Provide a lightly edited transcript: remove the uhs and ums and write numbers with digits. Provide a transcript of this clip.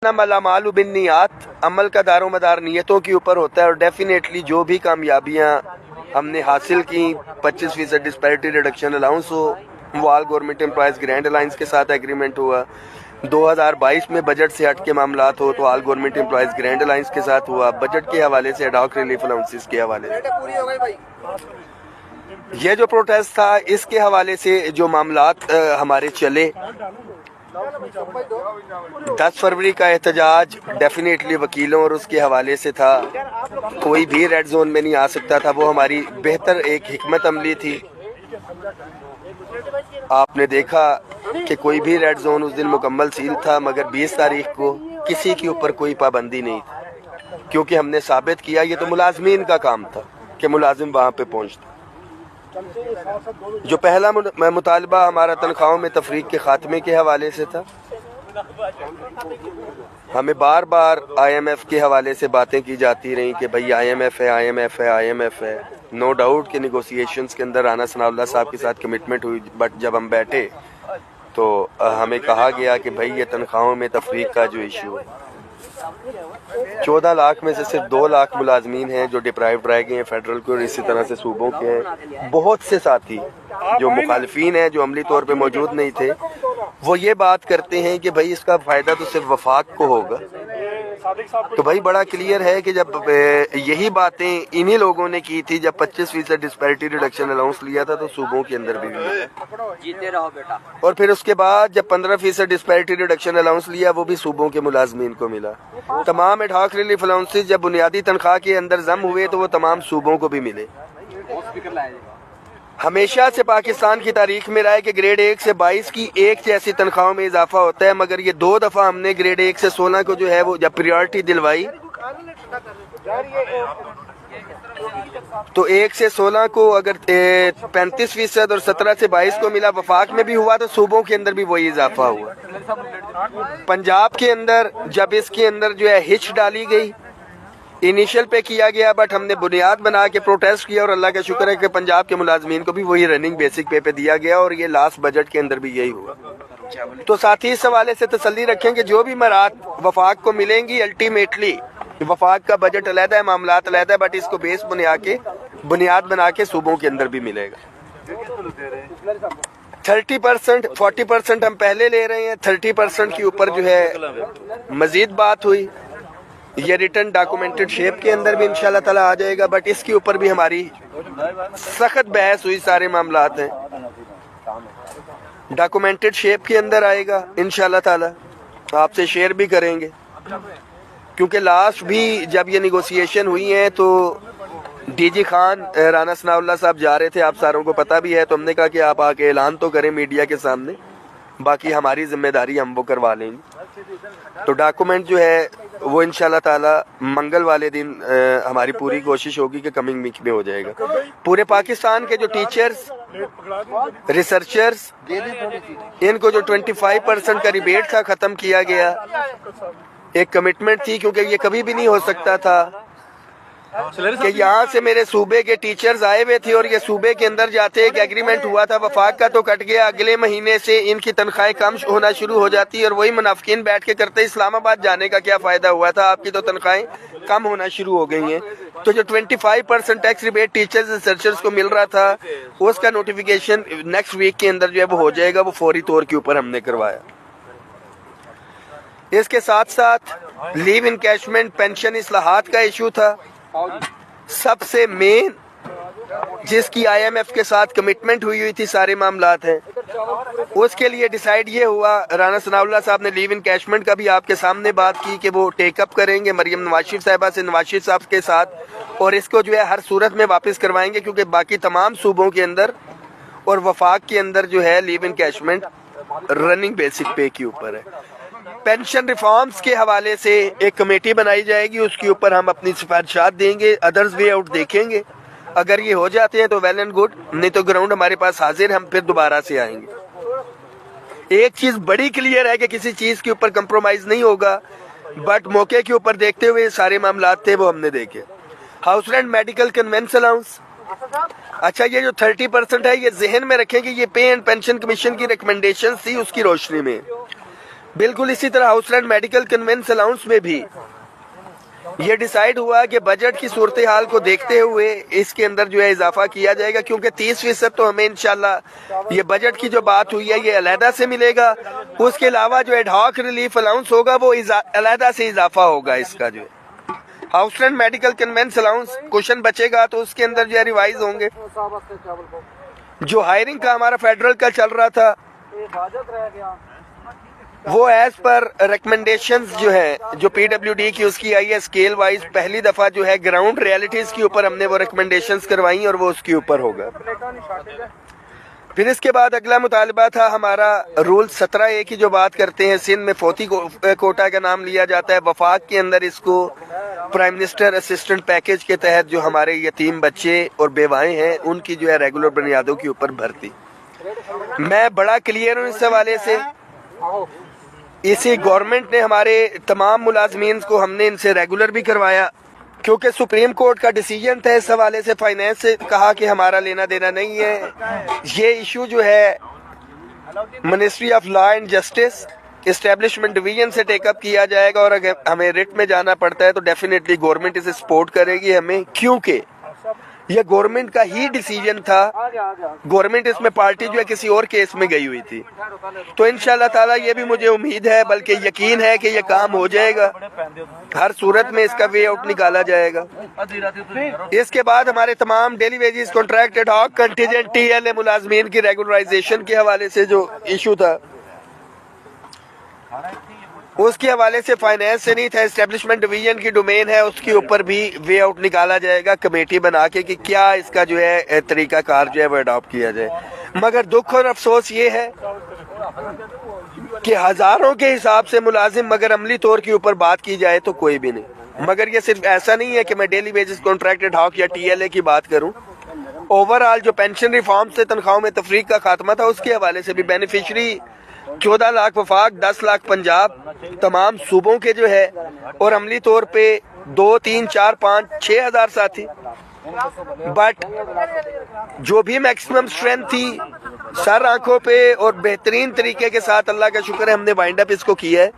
अल्लामालु बिन्नियात, अमल का दारोमदार नियतों के ऊपर होता है। और डेफिनेटली जो भी कामयाबियां हमने हासिल की, 25% डिस्पैरिटी रिडक्शन अलाउंस हो, वो all government employees grand alliance के साथ एग्रीमेंट हुआ। 2022 में बजट से हट के मामलात हो तो all government employees grand alliance के साथ हुआ। बजट के हवाले से एडॉक रिलीफ अलाउंसेस के हवाले से ये जो प्रोटेस्ट था, इसके हवाले से जो मामलात हमारे चले, 10 फरवरी का एहतजाज डेफिनेटली वकीलों और उसके हवाले से था। कोई भी रेड जोन में नहीं आ सकता था, वो हमारी बेहतर एक हिकमत अमली थी। आपने देखा कि कोई भी रेड जोन उस दिन मुकम्मल सील था, मगर 20 तारीख को किसी के ऊपर कोई पाबंदी नहीं थी, क्योंकि हमने साबित किया, ये तो मुलाजमीन का काम था कि मुलाजिम वहाँ पे पहुँचते। जो पहला मुतालबा हमारा तनख्वाहों में तफरीक के खात्मे के हवाले से था। हमें बार बार IMF के हवाले से बातें की जाती रहीं कि भाई IMF है, IMF है, IMF है। नो डाउट कि निगोशिएशंस के अंदर राना सनाउल्लाह साहब के साथ कमिटमेंट हुई, बट जब हम बैठे तो हमें कहा गया कि भाई ये तनख्वाहों में तफरीक का जो इशू है, 14 लाख में से सिर्फ 2 लाख मुलाजमीन हैं जो डिप्राइव्ड रह गए हैं फेडरल के, और इसी तरह से सूबों के हैं। बहुत से साथी जो मुखालिफिन हैं, जो अमली तौर पे मौजूद नहीं थे, वो ये बात करते हैं कि भाई इसका फ़ायदा तो सिर्फ वफाक को होगा। तो भाई बड़ा क्लियर है कि जब यही बातें इन्हीं लोगों ने की थी, जब 25% डिस्पैरिटी रिडक्शन अलाउंस लिया था तो सूबों के अंदर भी लिया, जीते रहो बेटा। और फिर उसके बाद जब 15% डिस्पैरिटी रिडक्शन अलाउंस लिया, वो भी सूबों के मुलाजमीन को मिला। तमाम एडहॉक रिलीफ अलाउंसेस जब बुनियादी तनख्वाह के अंदर जम हुए तो वो तमाम सूबों को भी मिले। हमेशा से पाकिस्तान की तारीख में रहा है कि ग्रेड 1 से 22 की एक जैसी तनख्वाहों में इजाफा होता है, मगर ये 2 दफ़ा हमने ग्रेड 1 से 16 को जो है वो जब प्रियोरिटी दिलवाई, तो 1 से 16 को अगर 35% और 17 से 22 को मिला, वफाक में भी हुआ, तो सूबों के अंदर भी वही इजाफा हुआ। पंजाब के अंदर जब इसके अंदर जो है हिच डाली गई, इनिशियल पे किया गया, बट हमने बुनियाद बना के प्रोटेस्ट किया, और अल्लाह का शुक्र है कि पंजाब के मुलाजमीन को भी वही रनिंग बेसिक पे दिया गया, और ये लास्ट बजट के अंदर भी यही हुआ। तो साथ ही इस हवाले से तसल्ली रखें कि जो भी मराद वफाक को मिलेंगी, अल्टीमेटली वफाक का बजट अलहदा है, मामलात अलहदा है, बट इसको बेस बुनियाद बना के सूबों के अंदर भी मिलेगा। 30%, 40% हम पहले ले रहे हैं, 30% के ऊपर जो है मजीद बात हुई। ये रिटर्न डॉक्यूमेंटेड शेप के अंदर भी इंशाल्लाह ताला आ जाएगा, बट इसके ऊपर भी हमारी सख्त बहस हुई। सारे मामलात हैं डॉक्यूमेंटेड शेप के अंदर आएगा इंशाल्लाह ताला, आपसे शेयर भी करेंगे, क्योंकि लास्ट भी जब ये निगोशिएशन हुई है तो DG खान राना सनाउल्लाह साहब जा रहे थे, आप सारों को पता भी है। तो हमने कहा कि आप आके ऐलान तो करें मीडिया के सामने, बाकी हमारी जिम्मेदारी हम वो करवा लेंगे। तो डॉक्यूमेंट जो है वो इंशाल्लाह ताला मंगल वाले दिन हमारी पूरी कोशिश होगी कि कमिंग वीक में हो जाएगा। पूरे पाकिस्तान के जो टीचर्स, रिसर्चर्स, इनको जो 25% का रिबेट था ख़त्म किया गया। एक कमिटमेंट थी, क्योंकि ये कभी भी नहीं हो सकता था कि यहाँ से मेरे सूबे के टीचर्स आए हुए थे और ये सूबे के अंदर जाते, एक एग्रीमेंट हुआ था, वफाक का तो कट गया, अगले महीने से इनकी तनख्वाहें कम होना शुरू हो जाती, और वही मुनाफिकीन बैठ के करते, इस्लामाबाद जाने का क्या फ़ायदा हुआ था, आपकी तो तनख्वाहें कम होना शुरू हो गई हैं। तो जो 25% टैक्स रिबेट टीचर्स रिसर्चर्स को मिल रहा था, उसका नोटिफिकेशन नेक्स्ट वीक के अंदर जो है वो हो जाएगा। वो फौरी तौर के ऊपर हमने करवाया। इसके साथ साथ लीव इनकैशमेंट, पेंशन इस्लाहात का इशू था। सबसे मेन जिसकी IMF के साथ कमिटमेंट हुई थी, सारे मामलात हैं, उसके लिए डिसाइड ये हुआ, राना सनाउल्लाह साहब ने लीव इनकैशमेंट का भी आपके सामने बात की कि वो टेकअप करेंगे मरियम नवाज साहिबा से, नवाज साहब के साथ, और इसको जो है हर सूरत में वापस करवाएंगे, क्योंकि बाकी तमाम सूबों के अंदर और वफाक के अंदर जो है लीव इनकैशमेंट रनिंग बेसिक पे के ऊपर है। पेंशन रिफॉर्म्स के हवाले से एक कमेटी बनाई जाएगी, उसके ऊपर हम अपनी सिफारिशात देंगे, अदर्स वे आउट देखेंगे। अगर ये हो जाते हैं तो वेल एंड गुड, नहीं तो ग्राउंड हमारे पास हाजिर, हम फिर दोबारा से आएंगे। एक चीज बड़ी क्लियर है कि किसी चीज के ऊपर कंप्रोमाइज नहीं होगा, बट मौके के ऊपर देखते हुए सारे मामलात थे वो हमने देखे। House rent, medical convince allowance, अच्छा ये जो 30% है, ये जहन में रखें कि ये पे एंड पेंशन कमीशन की रिकमेंडेशन थी, उसकी रोशनी में बिल्कुल इसी तरह house rent medical convince allowance में भी ये डिसाइड हुआ कि बजट की सूरत हाल को देखते हुए इसके अंदर जो है इजाफा किया जाएगा, क्योंकि 30% तो हमें इंशाल्लाह ये बजट की जो बात हुई है ये अलहदा से मिलेगा। उसके अलावा जो एडहॉक रिलीफ अलाउंस होगा वो अलहदा से इजाफा होगा। इसका जो है house rent medical convince allowance question बचेगा तो उसके अंदर जो है रिवाइज होंगे। जो हायरिंग का हमारा फेडरल का चल रहा था वो एज पर रिकमेंडेशंस जो है जो PWD की उसकी आई है स्केल वाइज, पहली दफा जो है ग्राउंड रियलिटीज के ऊपर हमने वो रिकमेंडेशंस करवाई और वो उसके ऊपर होगा। फिर इसके बाद अगला मुतालबा था हमारा रूल 17A की जो बात करते हैं, सिंध में फौती कोटा का नाम लिया जाता है, वफाक के अंदर इसको प्राइम मिनिस्टर असिस्टेंट पैकेज के तहत जो हमारे यतीम बच्चे और बेवाएं हैं उनकी जो है रेगुलर बुनियादों के ऊपर भर्ती। मैं बड़ा क्लियर हूँ इस हवाले से। इसी गवर्नमेंट ने हमारे तमाम मुलाजमीन को हमने इनसे रेगुलर भी करवाया, क्योंकि सुप्रीम कोर्ट का डिसीजन था इस हवाले से। फाइनेंस से कहा कि हमारा लेना देना नहीं है। ये इशू जो है ministry of law and justice establishment division से टेकअप किया जाएगा, और अगर हमें रिट में जाना पड़ता है तो डेफिनेटली गवर्नमेंट इसे सपोर्ट करेगी हमें, क्योंकि यह गवर्नमेंट का ही डिसीजन था। गवर्नमेंट इसमें पार्टी जो है किसी और केस में गई हुई थी। तो इंशाल्लाह ताला ये भी मुझे उम्मीद है, बल्कि यकीन है कि ये काम हो जाएगा। हर सूरत में इसका वे आउट निकाला जाएगा। इसके बाद हमारे तमाम daily wages contract ad hoc contingent TLA मुलाजमीन की रेगुलराइजेशन के हवाले से जो इशू था उसके हवाले से फाइनेंस से नहीं था, एस्टेब्लिशमेंट डिवीजन की डोमेन है, उसके ऊपर भी वे आउट निकाला जाएगा कमेटी बना के कि क्या इसका जो है तरीका कार जो है वो अडॉप्ट किया जाए। मगर दुख और अफसोस ये है कि हजारों के हिसाब से मुलाजिम, मगर अमली तौर के ऊपर बात की जाए तो कोई भी नहीं। मगर ये सिर्फ ऐसा नहीं है कि मैं डेली बेसिस कॉन्ट्रैक्ट एडहॉक या TLA की बात करूं। ओवरऑल जो पेंशन रिफॉर्म से तनख्वाहों में तफरीक का खात्मा था उसके हवाले से भी बेनिफिशरी 14 लाख वफाक, 10 लाख पंजाब, तमाम सूबों के जो है, और अमली तौर पे 2, 3, 4, 5, 6 हजार साथी। बट जो भी मैक्सिमम स्ट्रेंथ थी सर आंखों पे और बेहतरीन तरीके के साथ, अल्लाह का शुक्र है हमने वाइंड अप इसको किया है।